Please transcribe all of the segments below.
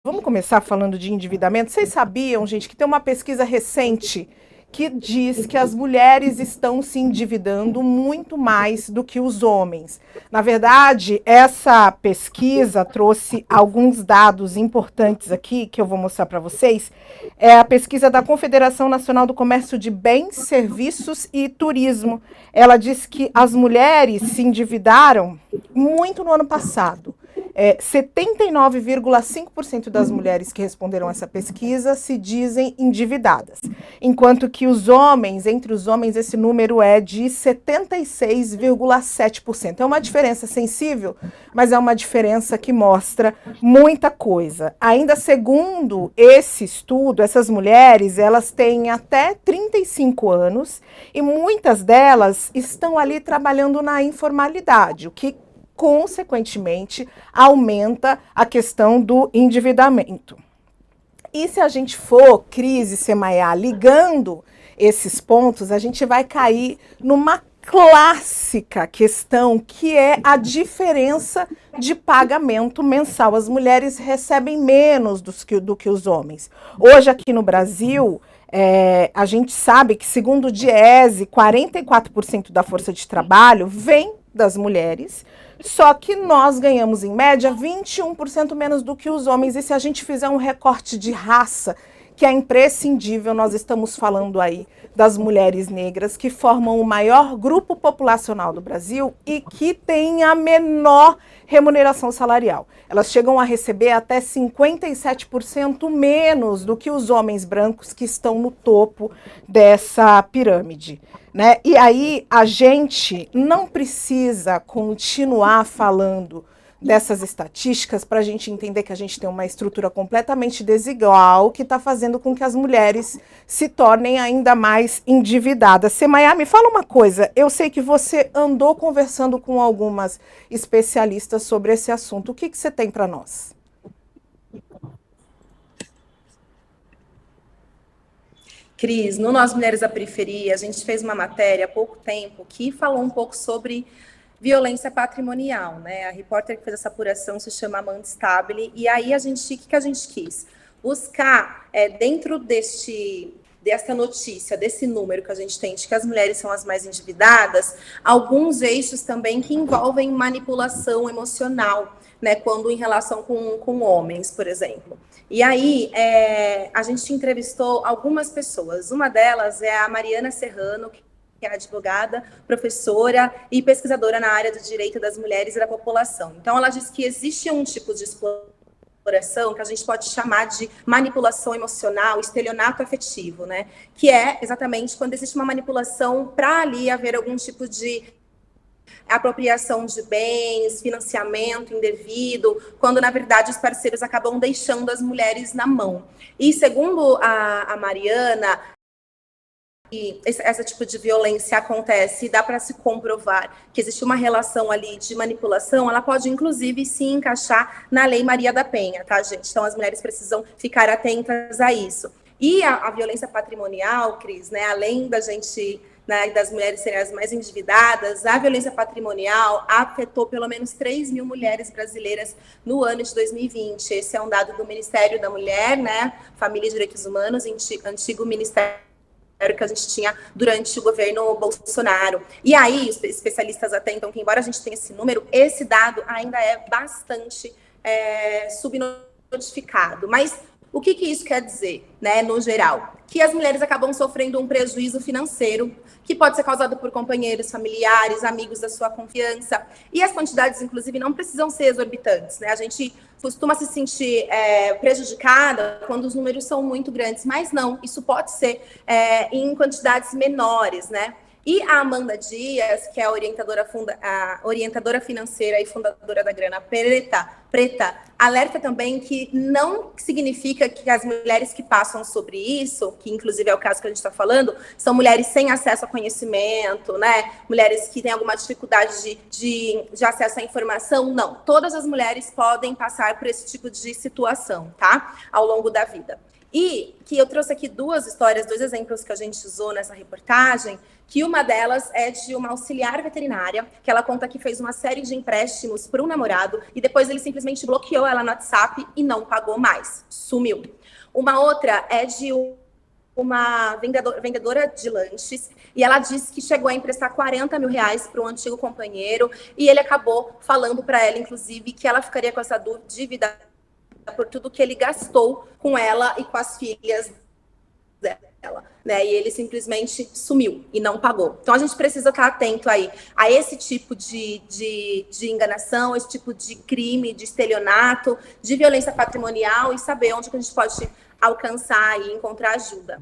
Vamos começar falando de endividamento. Vocês sabiam, gente, que tem uma pesquisa recente que diz que as mulheres estão se endividando muito mais do que os homens. Na verdade, essa pesquisa trouxe alguns dados importantes aqui que eu vou mostrar para vocês. É a pesquisa da Confederação Nacional do Comércio de Bens, Serviços e Turismo. Ela diz que as mulheres se endividaram muito no ano passado. 79,5% das mulheres que responderam essa pesquisa se dizem endividadas, enquanto que entre os homens, esse número é de 76,7%. É uma diferença sensível, mas é uma diferença que mostra muita coisa. Ainda segundo esse estudo, essas mulheres, elas têm até 35 anos e muitas delas estão ali trabalhando na informalidade, o que consequentemente, aumenta a questão do endividamento. E se a gente for, Cris e Semaia, ligando esses pontos, a gente vai cair numa clássica questão, que é a diferença de pagamento mensal. As mulheres recebem menos do que os homens. Hoje, aqui no Brasil, a gente sabe que, segundo o Diese, 44% da força de trabalho vem das mulheres, só que nós ganhamos, em média, 21% menos do que os homens. E se a gente fizer um recorte de raça, que é imprescindível, nós estamos falando aí das mulheres negras, que formam o maior grupo populacional do Brasil e que têm a menor remuneração salarial. Elas chegam a receber até 57% menos do que os homens brancos que estão no topo dessa pirâmide, né? E aí a gente não precisa continuar falando dessas estatísticas para a gente entender que a gente tem uma estrutura completamente desigual que está fazendo com que as mulheres se tornem ainda mais endividadas. Semaia, me fala uma coisa, eu sei que você andou conversando com algumas especialistas sobre esse assunto, o que você tem para nós? Cris, no Nós Mulheres da Periferia, a gente fez uma matéria há pouco tempo que falou um pouco sobre violência patrimonial, né? A repórter que fez essa apuração se chama Amanda Stabile, e aí o que a gente quis? Buscar, dentro dessa notícia, desse número que a gente tem de que as mulheres são as mais endividadas, alguns eixos também que envolvem manipulação emocional, né? Quando em relação com homens, por exemplo. E aí, a gente entrevistou algumas pessoas. Uma delas é a Mariana Serrano, que é advogada, professora e pesquisadora na área do direito das mulheres e da população. Então, ela diz que existe um tipo de exploração que a gente pode chamar de manipulação emocional, estelionato afetivo, né? Que é exatamente quando existe uma manipulação para ali haver algum tipo de apropriação de bens, financiamento indevido, quando, na verdade, os parceiros acabam deixando as mulheres na mão. E, segundo a Mariana, e esse tipo de violência acontece e dá para se comprovar que existe uma relação ali de manipulação, ela pode, inclusive, se encaixar na Lei Maria da Penha, tá, gente? Então, as mulheres precisam ficar atentas a isso. E a violência patrimonial, Cris, né, além da gente, né, das mulheres serem as mais endividadas, a violência patrimonial afetou pelo menos 3 mil mulheres brasileiras no ano de 2020. Esse é um dado do Ministério da Mulher, né, Família e Direitos Humanos, antigo Ministério que a gente tinha durante o governo Bolsonaro. E aí, os especialistas atentam que, embora a gente tenha esse número, esse dado ainda é bastante subnotificado. Mas o que isso quer dizer, né, no geral? Que as mulheres acabam sofrendo um prejuízo financeiro que pode ser causado por companheiros, familiares, amigos da sua confiança. E as quantidades, inclusive, não precisam ser exorbitantes, né? A gente costuma se sentir prejudicada quando os números são muito grandes, mas não, isso pode ser em quantidades menores, né? E a Amanda Dias, que é a orientadora financeira e fundadora da Grana Preta, alerta também que não significa que as mulheres que passam sobre isso, que inclusive é o caso que a gente está falando, são mulheres sem acesso a conhecimento, né? Mulheres que têm alguma dificuldade de acesso à informação. Não, todas as mulheres podem passar por esse tipo de situação, tá? Ao longo da vida. E que eu trouxe aqui dois exemplos que a gente usou nessa reportagem, que uma delas é de uma auxiliar veterinária, que ela conta que fez uma série de empréstimos para um namorado e depois ele simplesmente simplesmente bloqueou ela no WhatsApp e não pagou mais. Sumiu. Uma outra é de uma vendedora de lanches, e ela disse que chegou a emprestar 40 mil reais para um antigo companheiro, e ele acabou falando para ela, inclusive, que ela ficaria com essa dívida por tudo que ele gastou com ela e com as filhas dela, né? E ele simplesmente sumiu e não pagou. Então a gente precisa estar atento aí a esse tipo de enganação, esse tipo de crime, de estelionato, de violência patrimonial, e saber onde que a gente pode alcançar e encontrar ajuda.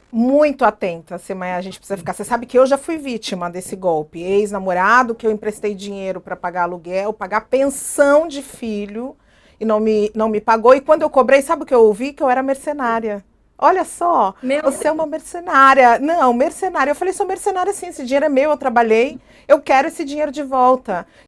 Muito atenta, Semaia, a gente precisa ficar. Você sabe que eu já fui vítima desse golpe. Ex-namorado, que eu emprestei dinheiro para pagar aluguel, pagar pensão de filho, e não me pagou. E quando eu cobrei, sabe o que eu ouvi? Que eu era mercenária. Olha só, você é uma mercenária. Não, mercenária. Eu falei, sou mercenária sim, esse dinheiro é meu, eu trabalhei, eu quero esse dinheiro de volta.